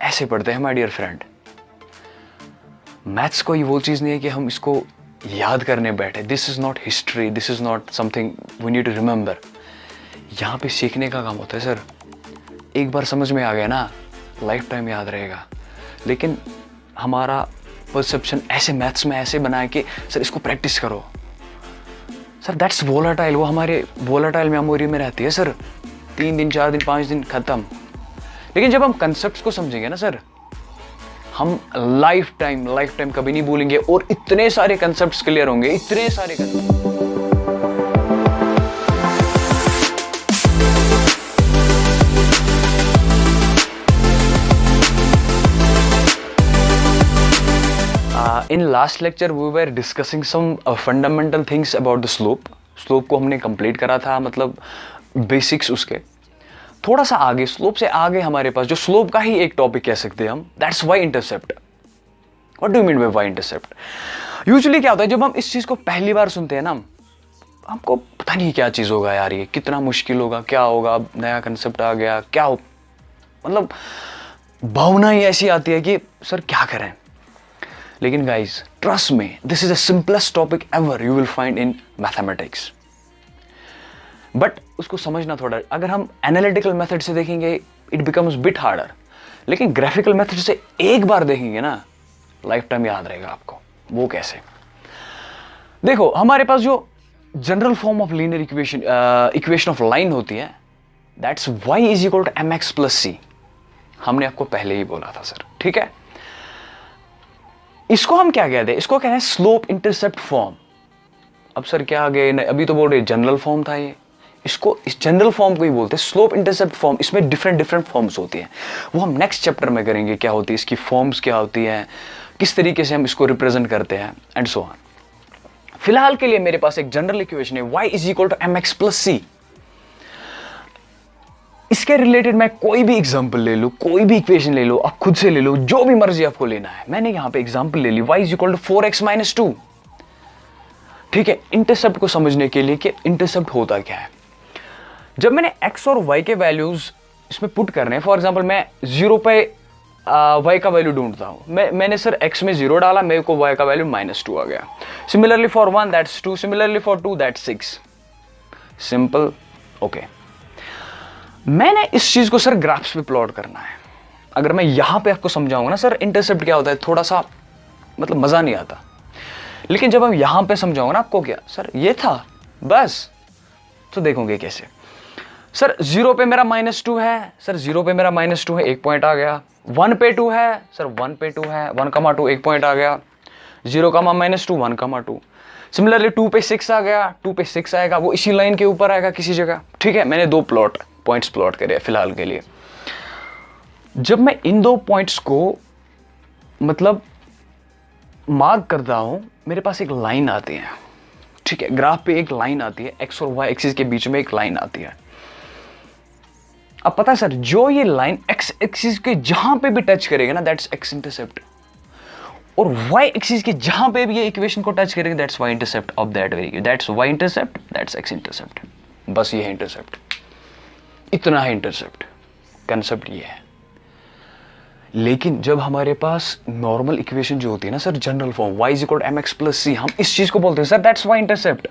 ऐसे पढ़ते हैं माय डियर फ्रेंड। मैथ्स कोई वो चीज़ नहीं है कि हम इसको याद करने बैठे। This is not history, this is not something we need to remember. यहाँ पे सीखने का काम होता है सर। एक बार समझ में आ गया ना, लाइफ टाइम याद रहेगा। लेकिन हमारा परसेप्शन ऐसे मैथ्स में ऐसे बनाए कि सर इसको प्रैक्टिस करो। सर दैट्स वोलाटाइल, वो हमारे वोलाटाइल मेमोरी में रहती है सर। 3 दिन 4 दिन 5 दिन खत्म। लेकिन जब हम कंसेप्ट्स को समझेंगे ना सर, हम लाइफ टाइम कभी नहीं भूलेंगे और इतने सारे कंसेप्ट्स क्लियर होंगे, इतने सारे concept. In last lecture we were discussing some fundamental things about the slope. Slope को हमने कंप्लीट करा था, मतलब बेसिक्स उसके। थोड़ा सा आगे, स्लोप से आगे हमारे पास जो स्लोप का ही एक टॉपिक कह सकते हैं हम, that's y intercept. What do you mean by y intercept? Usually क्या होता है, जब हम इस चीज को पहली बार सुनते हैं ना, हमको पता नहीं क्या चीज होगा यार, ये कितना मुश्किल होगा, क्या होगा, नया कंसेप्ट आ गया, क्या हो, मतलब भावना ही ऐसी आती है कि सर क्या करें। लेकिन guys trust me, this is the simplest topic ever you will find in mathematics. But उसको समझना थोड़ा, अगर हम एनालिटिकल मेथड से देखेंगे इट बिकम्स बिट हार्डर, लेकिन ग्राफिकल मेथड से एक बार देखेंगे ना, लाइफ टाइम याद रहेगा आपको। वो कैसे? देखो, हमारे पास जो general form of linear equation of line होती है, that's y is equal to mx plus c. हमने आपको पहले ही बोला था सर, ठीक है। इसको हम क्या कहते हैं? इसको कहते हैं स्लोप इंटरसेप्ट फॉर्म। अब सर क्या आ गए, अभी तो बोल रहे जनरल फॉर्म था ये, इसको इस जनरल फॉर्म को ही बोलते हैं स्लोप इंटरसेप्ट फॉर्म। इसमें डिफरेंट फॉर्म्स होती हैं, वो हम नेक्स्ट चैप्टर में करेंगे, क्या होती है इसकी फॉर्म्स, क्या होती है, किस तरीके से हम इसको रिप्रेजेंट करते हैं एंड सो ऑन। फिलहाल के लिए मेरे पास एक जनरल इक्वेशन है y is equal to mx plus c. इसके रिलेटेड मैं कोई भी एग्जांपल ले लूं, कोई भी इक्वेशन ले लो, आप खुद से ले लो, जो भी मर्जी आपको लेना है। मैंने यहां पे एग्जांपल ले ली, y is equal to 4x minus 2। ठीक है, इंटरसेप्ट को समझने के लिए कि इंटरसेप्ट होता क्या है। जब मैंने x और y के वैल्यूज इसमें पुट करने हैं, फॉर एग्जांपल मैं 0 पे y का वैल्यू ढूंढता हूं, मैंने सर x में 0 डाला, मेरे को y का वैल्यू -2 आ गया। Similarly for 1 that's 2, similarly for 2 that's 6। Simple, okay. मैंने इस चीज को सर ग्राफ्स पे प्लॉट करना है। अगर मैं यहां पे आपको समझाऊंगा ना सर इंटरसेप्ट क्या होता है, थोड़ा सा मतलब मजा नहीं आता। लेकिन जब हम यहां पे समझाऊंगा ना आपको, क्या सर ये था बस, तो देखोगे कैसे। सर 0 पे मेरा -2 है, सर 0 पे मेरा -2 है, 1 पॉइंट आ गया। 1 पे 2 है, सर 1 पे 2 है, 1,2 1 पॉइंट आ गया। 0, -2 1,2। सिमिलरली 2 पे 6 आ गया, 2 पे 6 आएगा, वो इसी लाइन के ऊपर आएगा किसी जगह। ठीक है, मैंने 2 पॉइंट्स प्लॉट करे फिलहाल के लिए। जब मैं इन 2 पॉइंट्स को मतलब मार्क करता हूं, मेरे पास एक लाइन आती है। ठीक है, ग्राफ पे एक लाइन आती है, एक्स और वाई एक्सिस के बीच में एक लाइन आती है। अब पता है सर, जो ये लाइन एक्स एक्सिस के जहां पे भी टच करेगा ना, दैट्स एक्स इंटरसेप्ट, और वाई एक्सिस के जहां पे भी ये इक्वेशन को टच करेगा, that's y intercept of that very, that's y intercept, that's x intercept. बस ये है इंटरसेप्ट, इतना है इंटरसेप्ट, कंसेप्ट ये है। लेकिन जब हमारे पास नॉर्मल इक्वेशन जो होती है ना sir, general form y is equal to mx plus c, हम इस चीज को बोलते हैं सर दैट्स y इंटरसेप्ट।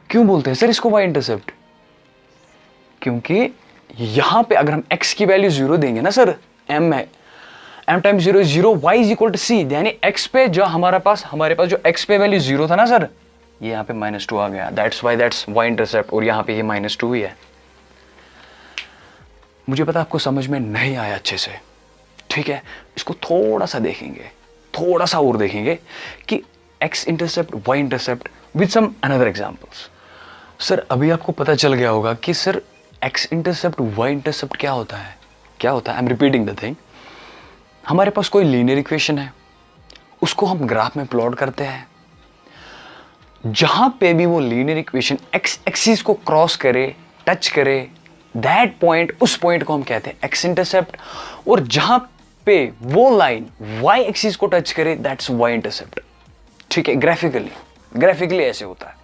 क्यों बोलते हैं सर इसको y इंटरसेप्ट? क्योंकि यहां पे अगर हम x की वैल्यू 0 देंगे ना सर, m है, m times 0 is 0, y is equal to c, यानी x पे जो हमारे पास जो x पे वैल्यू 0 था ना सर, ये यहां पे -2 आ गया, that's why that's y intercept, और यहां पे ये -2 ही है। मुझे पता आपको समझ में नहीं आया अच्छे से, ठीक है, इसको थोड़ा सा देखेंगे, थोड़ा सा और देखेंगे कि x intercept y intercept with some another examples. Sir अभी आपको पता चल गया होगा कि sir x intercept y intercept क्या होता है, क्या होता है। I am repeating the thing. हमारे पास कोई लीनियर इक्वेशन है, उसको हम ग्राफ में प्लॉट करते हैं। जहां पे भी वो लीनियर इक्वेशन x एक्सिस को क्रॉस करे, टच करे, दैट पॉइंट, उस पॉइंट को हम कहते हैं x इंटरसेप्ट, और जहां पे वो लाइन y एक्सिस को टच करे, दैट्स y इंटरसेप्ट। ठीक है, ग्राफिकली ऐसे होता है।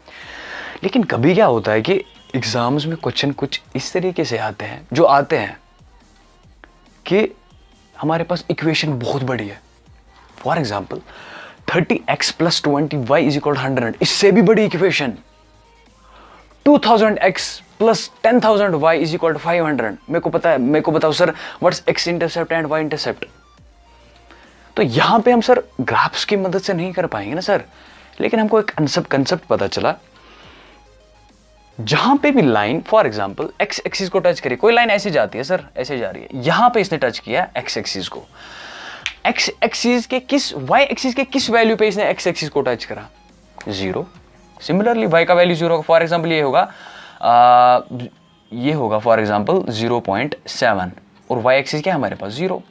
लेकिन कभी क्या होता है कि एग्जाम्स में क्वेश्चन कुछ इस तरीके से आते हैं, जो आते हैं कि हमारे पास इक्वेशन बहुत बड़ी है। फॉर एग्जाम्पल 30x + 20y = 100, इससे भी बड़ी इक्वेशन 2000x + 10,000y = 500। मेरे को पता है, मेरे को बताओ sir what's x intercept and y intercept. तो यहां पे हम सर ग्राफ्स की मदद से नहीं कर पाएंगे ना सर, लेकिन हमको एक कंसेप्ट पता चला। जहां पे भी line for example x axis को टच करे, कोई लाइन ऐसे जाती है सर, ऐसे जा रही है, यहां पे इसने टच किया x एक्सिस को, x एक्सिस के किस y एक्सिस के किस वैल्यू पे इसने x एक्सिस को टच करा? 0। सिमिलरली y का वैल्यू 0 होगा। फॉर एग्जांपल ये होगा फॉर एग्जांपल 0.7 और y एक्सिस क्या है हमारे पास 0।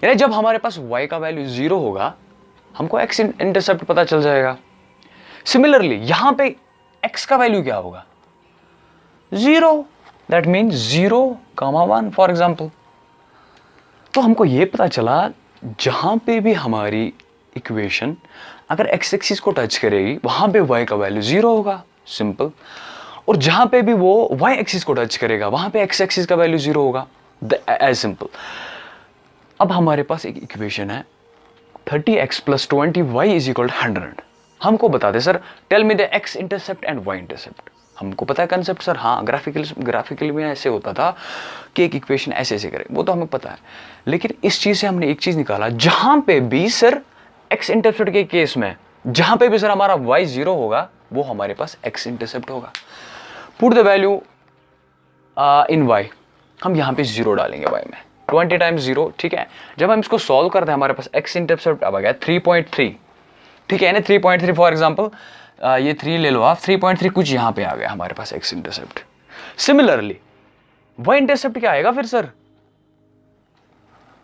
यानी जब हमारे पास y का वैल्यू 0 होगा, हमको x इंटरसेप्ट पता चल जाएगा। सिमिलरली यहां पे x का वैल्यू क्या होगा 0, दैट मीन्स 0,1 फॉर एग्जांपल। तो हमको यह पता चला जहां पे भी हमारी इक्वेशन अगर x एक्सिस को टच करेगी वहां पे y का वैल्यू 0 होगा, सिंपल। और जहां पे भी वो y एक्सिस को टच करेगा वहां पे x एक्सिस का वैल्यू 0 होगा, एज सिंपल। अब हमारे पास एक इक्वेशन है 30x + 20y = 100। हमको बता दे sir, tell me the x intercept and y intercept. हमको पता है कंसेप्ट सर, हाँ ग्राफिकली में ऐसे होता था कि एक इक्वेशन ऐसे ऐसे करे, वो तो हमें पता है। लेकिन इस चीज से हमने एक चीज निकाला, जहां पे भी सर x इंटरसेप्ट के केस में जहां पे भी सर हमारा y 0 होगा वो हमारे पास x इंटरसेप्ट होगा। Put the value in y, हम यहां पे 0 डालेंगे y में, 20 × 0, ठीक है। जब हम इसको सॉल्व करते हैं हमारे पास x इंटरसेप्ट अब आ गया 3.3, ठीक है ना, 3.3 फॉर एग्जांपल ये 3 ले लो आप, 3.3 कुछ यहां पे आ गया हमारे पास x intercept. Similarly y intercept क्या आएगा फिर सर,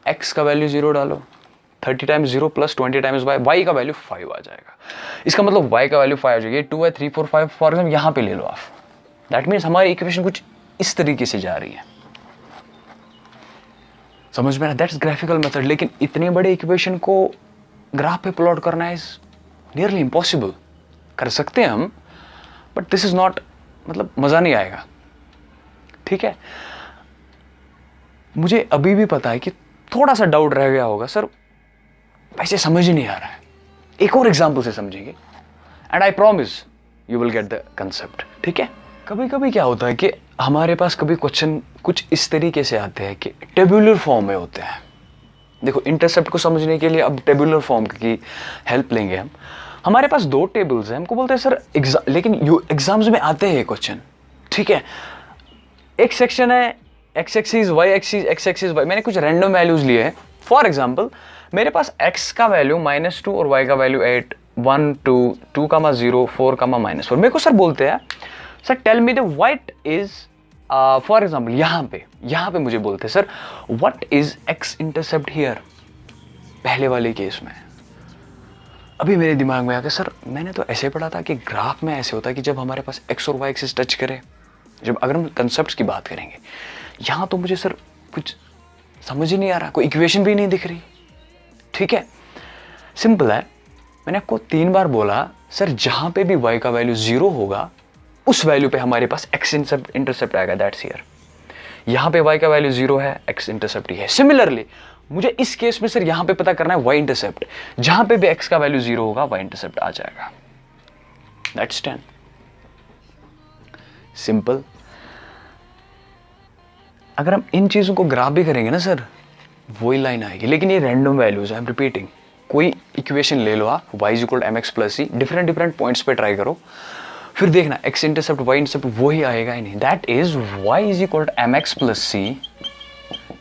x का वैल्यू 0 डालो, 30 × 0 + 20 × y का वैल्यू 5 आ जाएगा। इसका मतलब y का वैल्यू 5 आ जाएगी, 2 है 3 4 5 फॉर एग्जाम्पल यहां पे ले लो आप। दैट मीन्स हमारी इक्वेशन कुछ इस तरीके से जा रही है, समझ में ना, दैट्स ग्राफिकल मेथड। लेकिन इतने बड़े इक्वेशन को ग्राफ पे प्लॉट करना इज नियरली इम्पॉसिबल। कर सकते हैं हम, बट दिस इज नॉट, मतलब मजा नहीं आएगा, ठीक है। मुझे अभी भी पता है कि थोड़ा सा डाउट रह गया होगा सर, वैसे समझ ही नहीं आ रहा है, एक और एग्जांपल से समझेंगे and I promise you will get the concept, ठीक है। कभी कभी क्या होता है कि हमारे पास कभी क्वेश्चन कुछ इस तरीके से आते हैं कि टेबुलर फॉर्म में होते हैं। देखो इंटरसेप्ट को समझने के लिए अब टेबुलर फॉर्म की हेल्प लेंगे हम। हमारे पास 2 टेबल्स हैं, हमको बोलते हैं सर लेकिन एग्जाम्स में आते हैं क्वेश्चन, ठीक है। एक सेक्शन है x axis y axis x axis y, मैंने कुछ रैंडम वैल्यूज लिए हैं। फॉर एग्जांपल मेरे पास x का वैल्यू -2 और y का वैल्यू 8, 1 2 2,0 4, -4। मेरे को सर बोलते हैं sir tell me the what is for example यहां पे मुझे बोलते हैं sir what is x intercept here, पहले वाले केस में। अभी मेरे दिमाग में आ गया सर मैंने तो ऐसे पढ़ा था कि ग्राफ में ऐसे होता है कि जब हमारे पास x और y एक्सिस टच करे, जब अगर हम कंसेप्ट्स की बात करेंगे, यहां तो मुझे सर कुछ समझ ही नहीं आ रहा, कोई इक्वेशन भी नहीं दिख रही, ठीक है। सिंपल है, मैंने आपको 3 बार बोला सर जहां पे भी y का वैल्यू 0 होगा उस वैल्यू पे हमारे पास x इंटरसेप्ट आएगा, दैट्स हियर। यहां पे y का वैल्यू 0 है, x इंटरसेप्ट ही है। सिमिलरली मुझे इस केस में सर यहां पे पता करना है y इंटरसेप्ट, जहां पे भी x का वैल्यू 0 होगा y इंटरसेप्ट आ जाएगा, दैट्स 10, सिंपल। अगर हम इन चीजों को ग्राफ भी करेंगे ना सर वही लाइन आएगी, लेकिन ये रैंडम वैल्यूज है, आई एम रिपीटिंग। कोई इक्वेशन ले लो आप, y = mx + c, different points पे ट्राई करो, फिर देखना x इंटरसेप्ट y इंटरसेप्ट वही आएगा ही नहीं। That is y = mx + c,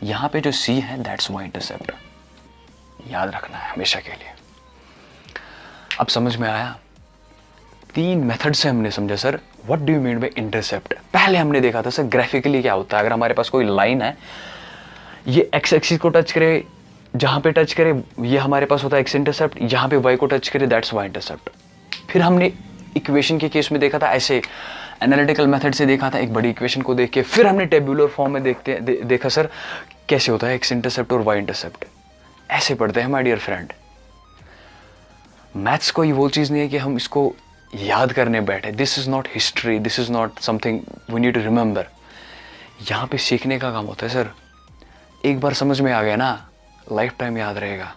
यहां पे जो c है दैट्स y इंटरसेप्ट, याद रखना है हमेशा के लिए। अब समझ में आया, 3 मेथड से हमने समझा sir what do you mean bye intercept. पहले हमने देखा था सर ग्राफिकली क्या होता है, अगर हमारे पास कोई लाइन है, ये x एक्सिस को टच करे, जहां पे टच करे ये हमारे पास होता है x इंटरसेप्ट, यहां पे y को टच करे दैट्स y इंटरसेप्ट। फिर हमने इक्वेशन के केस में देखा था ऐसे एनालिटिकल मेथड से देखा था, एक बड़ी इक्वेशन को देख के, फिर हमने टेबुलर फॉर्म में देखा सर कैसे होता है x इंटरसेप्ट और y इंटरसेप्ट। ऐसे पढ़ते हैं माय डियर फ्रेंड। मैथ्स कोई वो चीज नहीं है कि हम इसको याद करने बैठे, this is not history, this is not something we need to remember. यहां पे सीखने का काम होता है सर। एक बार समझ में आ गया ना, लाइफ टाइम याद रहेगा।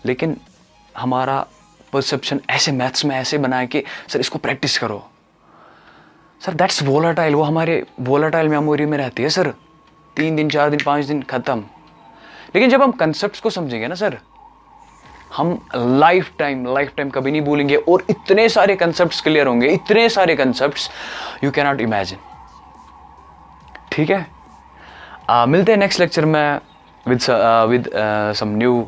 लेकिन हमारा परसेप्शन ऐसे मैथ्स में ऐसे बना है कि सर इसको प्रैक्टिस करो। सर दैट्स वोलाटाइल, वो हमारे वोलाटाइल मेमोरी में रहती है सर, 3 दिन 4 दिन 5 दिन खत्म। लेकिन जब हम कंसेप्ट्स को समझेंगे ना सर, हम लाइफ टाइम कभी नहीं भूलेंगे, और इतने सारे कंसेप्ट्स क्लियर होंगे, इतने सारे concepts you can not imagine. ठीक है, मिलते हैं नेक्स्ट लेक्चर में विद सम न्यू,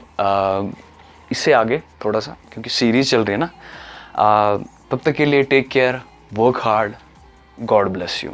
इससे आगे थोड़ा सा, क्योंकि सीरीज चल रही है ना। तब तक के लिए take care, work hard, God bless you.